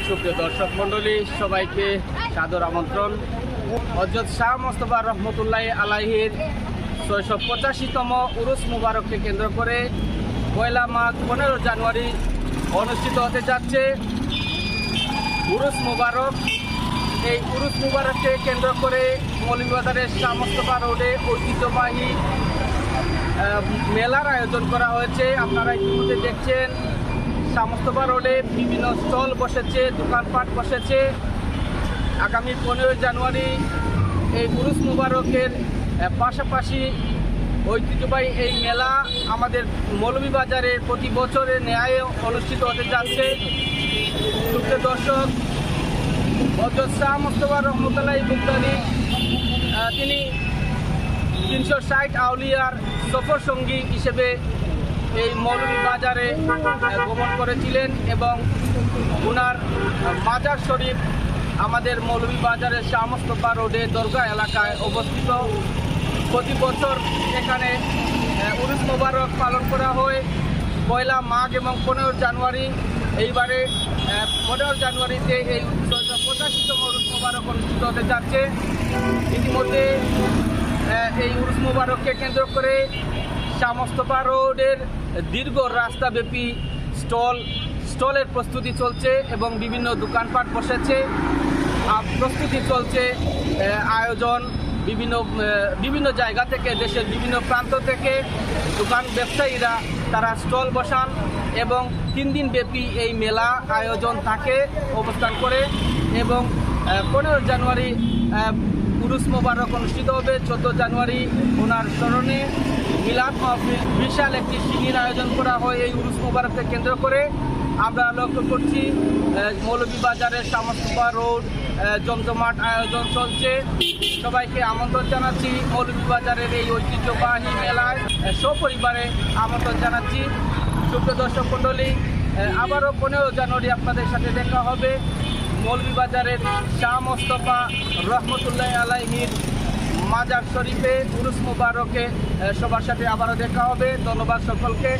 সুপ্রিয় দর্শক মণ্ডলী, সবাইকে সাদর আমন্ত্রণ। হযরত শাহ মোস্তফা রহমতুল্লাহ আলাইহির 685তম উরুস মুবারককে কেন্দ্র করে পয়লা মাঘ 15 জানুয়ারি অনুষ্ঠিত হতে যাচ্ছে উরুস মুবারক। এই উরুস মুবারককে কেন্দ্র করে মৌলভীবাজারের শাহ মোস্তফা রোডে ঐতিহ্যবাহী মেলার আয়োজন করা হয়েছে। আপনারা ইতিমধ্যে দেখছেন শাহ মোস্তফা রোডে বিভিন্ন স্টল বসেছে, দোকানপাট বসেছে। আগামী 15 জানুয়ারি এই উরুস মুবারকের পাশাপাশি ঐতিহ্যবাহী এই মেলা আমাদের মৌলভীবাজারে প্রতি বছরের ন্যায় অনুষ্ঠিত হতে যাচ্ছে। সুপ্রিয় দর্শক, হযরত শাহ মোস্তফা রহমতুল্লাহ বুখারী তিনি 360 আউলিয়ার সফর সঙ্গী হিসেবে এই মৌলভীবাজারে গমন করেছিলেন এবং ওনার মাজার শরীফ আমাদের মৌলভীবাজারের শাহ মোস্তফা রোডে দরগা এলাকায় অবস্থিত। প্রতি বছর এখানে উরুস মোবারক পালন করা হয় পয়লা মাঘ এবং 15 জানুয়ারি। এইবারে 15 জানুয়ারিতে এই 685তম উরুস মোবারক অনুষ্ঠিত হতে যাচ্ছে। ইতিমধ্যে এই উরুস মোবারককে কেন্দ্র করে শাহ মোস্তফা রোডের দীর্ঘ রাস্তাব্যাপী স্টলের প্রস্তুতি চলছে এবং বিভিন্ন দোকানপাট বসেছে, প্রস্তুতি চলছে। আয়োজন বিভিন্ন জায়গা থেকে, দেশের বিভিন্ন প্রান্ত থেকে দোকান ব্যবসায়ীরা তারা স্টল বসান এবং 3 দিন ব্যাপী এই মেলা আয়োজন থাকে, অবস্থান করে। এবং 15 জানুয়ারি উরুস মোবারক অনুষ্ঠিত হবে। 14 জানুয়ারি ওনার স্মরণে মিলাদ মাহফিল, বিশাল একটি শিবির আয়োজন করা হয় এই উরুস মোবারককে কেন্দ্র করে। আমরা লক্ষ্য করছি মৌলভীবাজারের শাহ মোস্তফা রোড জমজমাট আয়োজন চলছে। সবাইকে আমন্ত্রণ জানাচ্ছি মৌলভীবাজারের এই ঐতিহ্যবাহী মেলায়, সপরিবারে আমন্ত্রণ জানাচ্ছি। সুপ্রিয় দর্শক মণ্ডলী, আবারও 15 জানুয়ারি আপনাদের সাথে দেখা হবে মৌলভীবাজারের শাহ মোস্তফা রহমতুল্লাহ আলাইহির মাজার শরীফে উরুস মুবারকে। সবার সাথে আবারও দেখা হবে। ধন্যবাদ সকলকে।